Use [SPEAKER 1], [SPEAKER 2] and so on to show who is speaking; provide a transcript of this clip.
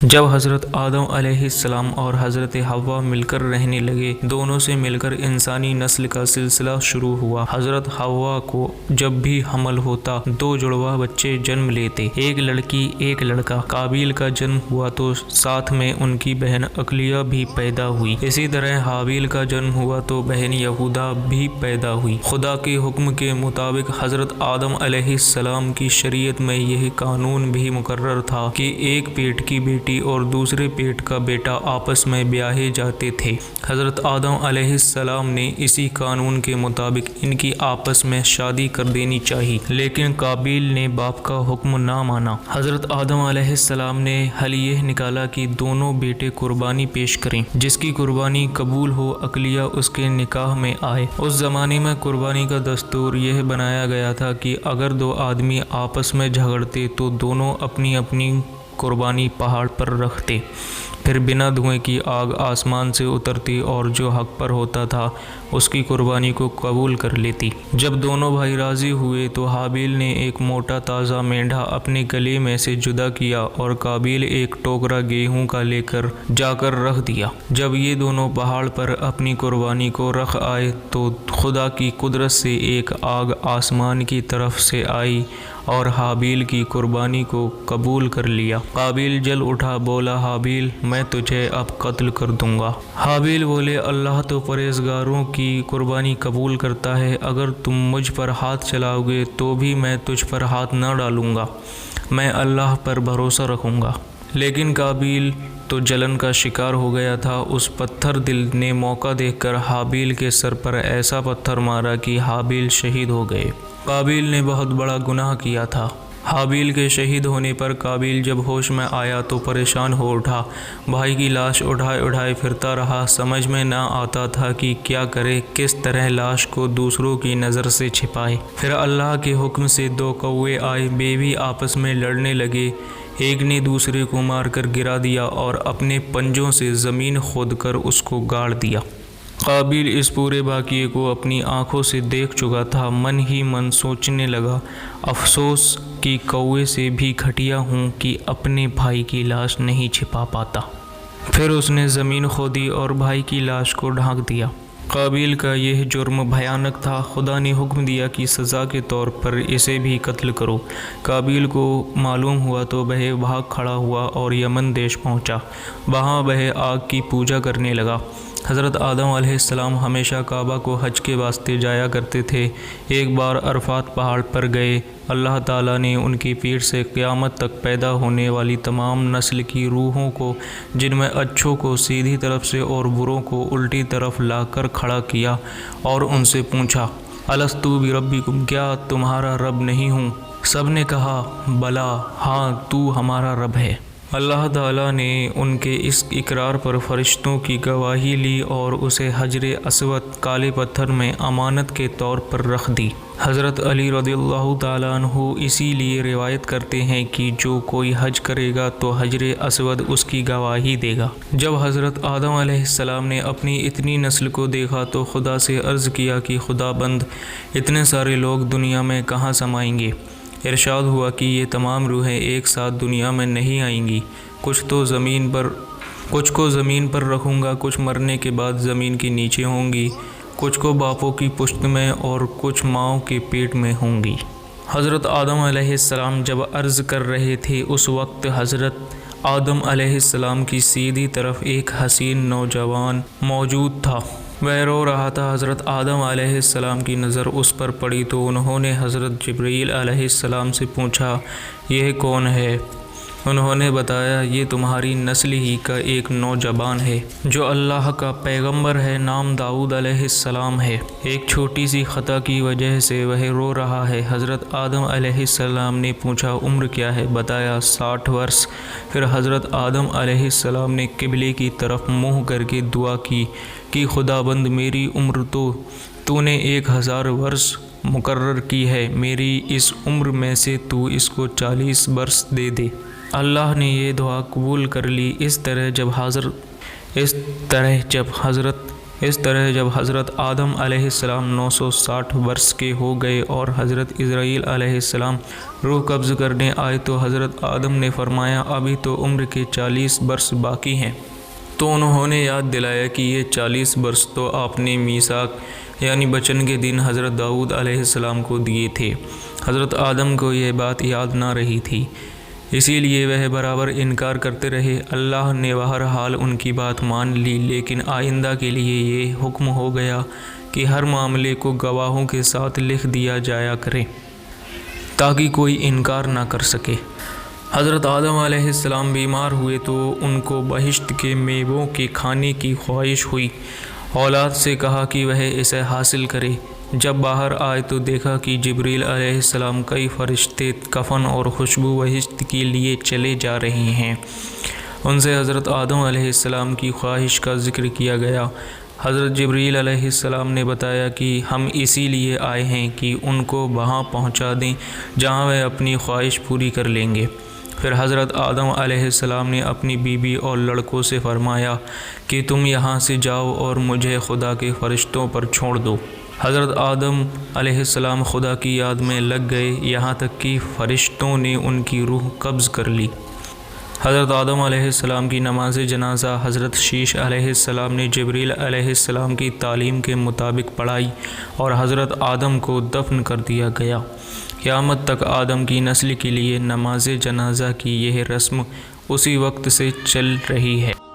[SPEAKER 1] جب حضرت آدم علیہ السلام اور حضرت حوا مل کر رہنے لگے، دونوں سے مل کر انسانی نسل کا سلسلہ شروع ہوا۔ حضرت حوا کو جب بھی حمل ہوتا، دو جڑواں بچے جنم لیتے، ایک لڑکی ایک لڑکا۔ قابیل کا جنم ہوا تو ساتھ میں ان کی بہن عقلیہ بھی پیدا ہوئی۔ اسی طرح حابیل کا جنم ہوا تو بہن یہودا بھی پیدا ہوئی۔ خدا کے حکم کے مطابق حضرت آدم علیہ السلام کی شریعت میں یہ قانون بھی مقرر تھا کہ ایک پیٹ کی بیٹی اور دوسرے پیٹ کا بیٹا آپس میں بیاہے جاتے تھے۔ حضرت آدم علیہ السلام نے اسی قانون کے مطابق ان کی آپس میں شادی کر دینی چاہی، لیکن قابیل نے باپ کا حکم نہ مانا۔ حضرت آدم علیہ السلام نے حل یہ نکالا کہ دونوں بیٹے قربانی پیش کریں، جس کی قربانی قبول ہو عقلیہ اس کے نکاح میں آئے۔ اس زمانے میں قربانی کا دستور یہ بنایا گیا تھا کہ اگر دو آدمی آپس میں جھگڑتے تو دونوں اپنی اپنی قربانی پہاڑ پر رکھتے، پھر بنا دھوئیں کی آگ آسمان سے اترتی اور جو حق پر ہوتا تھا اس کی قربانی کو قبول کر لیتی۔ جب دونوں بھائی راضی ہوئے تو حابیل نے ایک موٹا تازہ مینڈھا اپنے گلے میں سے جدا کیا اور قابیل ایک ٹوکرا گیہوں کا لے کر جا کر رکھ دیا۔ جب یہ دونوں پہاڑ پر اپنی قربانی کو رکھ آئے تو خدا کی قدرت سے ایک آگ آسمان کی طرف سے آئی اور حابیل کی قربانی کو قبول کر لیا۔ قابیل جل اٹھا، بولا حابیل میں تجھے اب قتل کر دوں گا۔ حابیل بولے اللہ تو پرہیزگاروں کی قربانی قبول کرتا ہے، اگر تم مجھ پر ہاتھ چلاؤ گے تو بھی میں تجھ پر ہاتھ نہ ڈالوں گا، میں اللہ پر بھروسہ رکھوں گا۔ لیکن قابیل تو جلن کا شکار ہو گیا تھا۔ اس پتھر دل نے موقع دیکھ کر حابیل کے سر پر ایسا پتھر مارا کہ حابیل شہید ہو گئے۔ قابیل نے بہت بڑا گناہ کیا تھا۔ حابیل کے شہید ہونے پر قابیل جب ہوش میں آیا تو پریشان ہو اٹھا، بھائی کی لاش اٹھائے اٹھائے پھرتا رہا، سمجھ میں نہ آتا تھا کہ کیا کرے، کس طرح لاش کو دوسروں کی نظر سے چھپائے۔ پھر اللہ کے حکم سے دو کوے آئے، بیوی آپس میں لڑنے لگے، ایک نے دوسرے کو مار کر گرا دیا اور اپنے پنجوں سے زمین کھود کر اس کو گاڑ دیا۔ قابیل اس پورے واقعے کو اپنی آنکھوں سے دیکھ چکا تھا، من ہی من سوچنے لگا افسوس کہ کوے سے بھی گھٹیا ہوں کہ اپنے بھائی کی لاش نہیں چھپا پاتا۔ پھر اس نے زمین کھودی اور بھائی کی لاش کو ڈھانک دیا۔ قابیل کا یہ جرم بھیانک تھا، خدا نے حکم دیا کہ سزا کے طور پر اسے بھی قتل کرو۔ قابیل کو معلوم ہوا تو وہ بھاگ کھڑا ہوا اور یمن دیش پہنچا، وہاں وہ آگ کی پوجا کرنے لگا۔ حضرت آدم علیہ السلام ہمیشہ کعبہ کو حج کے واسطے جایا کرتے تھے۔ ایک بار عرفات پہاڑ پر گئے، اللہ تعالیٰ نے ان کی پیٹھ سے قیامت تک پیدا ہونے والی تمام نسل کی روحوں کو، جن میں اچھوں کو سیدھی طرف سے اور بروں کو الٹی طرف لا کر کھڑا کیا اور ان سے پوچھا الستو بربکم، کیا تمہارا رب نہیں ہوں؟ سب نے کہا بلا، ہاں تو ہمارا رب ہے۔ اللہ تعالیٰ نے ان کے اس اقرار پر فرشتوں کی گواہی لی اور اسے حجر اسود کالے پتھر میں امانت کے طور پر رکھ دی۔ حضرت علی رضی اللہ تعالیٰ عنہ اسی لیے روایت کرتے ہیں کہ جو کوئی حج کرے گا تو حجر اسود اس کی گواہی دے گا۔ جب حضرت آدم علیہ السلام نے اپنی اتنی نسل کو دیکھا تو خدا سے عرض کیا کہ خدا بند، اتنے سارے لوگ دنیا میں کہاں سمائیں گے؟ ارشاد ہوا کہ یہ تمام روحیں ایک ساتھ دنیا میں نہیں آئیں گی، کچھ کو زمین پر رکھوں گا، کچھ مرنے کے بعد زمین کے نیچے ہوں گی، کچھ کو باپوں کی پشت میں اور کچھ ماؤں کے پیٹ میں ہوں گی۔ حضرت آدم علیہ السلام جب عرض کر رہے تھے اس وقت حضرت آدم علیہ السلام کی سیدھی طرف ایک حسین نوجوان موجود تھا، وہ رو رہا تھا۔ حضرت آدم علیہ السلام کی نظر اس پر پڑی تو انہوں نے حضرت جبرائیل علیہ السلام سے پوچھا یہ کون ہے؟ انہوں نے بتایا یہ تمہاری نسل ہی کا ایک نوجوان ہے جو اللہ کا پیغمبر ہے، نام داؤد علیہ السلام ہے، ایک چھوٹی سی خطا کی وجہ سے وہ رو رہا ہے۔ حضرت آدم علیہ السلام نے پوچھا عمر کیا ہے؟ بتایا 60 برس۔ پھر حضرت آدم علیہ السلام نے قبلے کی طرف منہ کر کے دعا کی کہ خدا بند میری عمر تو نے 1000 برس مقرر کی ہے، میری اس عمر میں سے تو اس کو 40 برس دے دے۔ اللہ نے یہ دعا قبول کر لی۔ اس طرح جب حضرت اس طرح جب حضرت آدم علیہ السلام 960 برس کے ہو گئے اور حضرت اسرائیل علیہ السلام روح قبض کرنے آئے تو حضرت آدم نے فرمایا ابھی تو عمر کے 40 برس باقی ہیں، تو انہوں نے یاد دلایا کہ یہ 40 برس تو آپ نے میثاق یعنی وچن کے دن حضرت داؤد علیہ السلام کو دیے تھے۔ حضرت آدم کو یہ بات یاد نہ رہی تھی، اسی لیے وہ برابر انکار کرتے رہے۔ اللہ نے بہرحال ان کی بات مان لی، لیکن آئندہ کے لیے یہ حکم ہو گیا کہ ہر معاملے کو گواہوں کے ساتھ لکھ دیا جایا کرے تاکہ کوئی انکار نہ کر سکے۔ حضرت آدم علیہ السلام بیمار ہوئے تو ان کو بہشت کے میووں کے کھانے کی خواہش ہوئی۔ اولاد سے کہا کہ وہ اسے حاصل کرے۔ جب باہر آئے تو دیکھا کہ جبریل علیہ السلام کئی فرشتے کفن اور خوشبو بہشت کے لیے چلے جا رہے ہیں۔ ان سے حضرت آدم علیہ السلام کی خواہش کا ذکر کیا گیا۔ حضرت جبریل علیہ السلام نے بتایا کہ ہم اسی لیے آئے ہیں کہ ان کو وہاں پہنچا دیں جہاں وہ اپنی خواہش پوری کر لیں گے۔ پھر حضرت آدم علیہ السلام نے اپنی بیوی اور لڑکوں سے فرمایا کہ تم یہاں سے جاؤ اور مجھے خدا کے فرشتوں پر چھوڑ دو۔ حضرت آدم علیہ السلام خدا کی یاد میں لگ گئے، یہاں تک کہ فرشتوں نے ان کی روح قبض کر لی۔ حضرت آدم علیہ السلام کی نماز جنازہ حضرت شیش علیہ السلام نے جبریل علیہ السلام کی تعلیم کے مطابق پڑھائی اور حضرت آدم کو دفن کر دیا گیا۔ قیامت تک آدم کی نسل کے لیے نماز جنازہ کی یہ رسم اسی وقت سے چل رہی ہے۔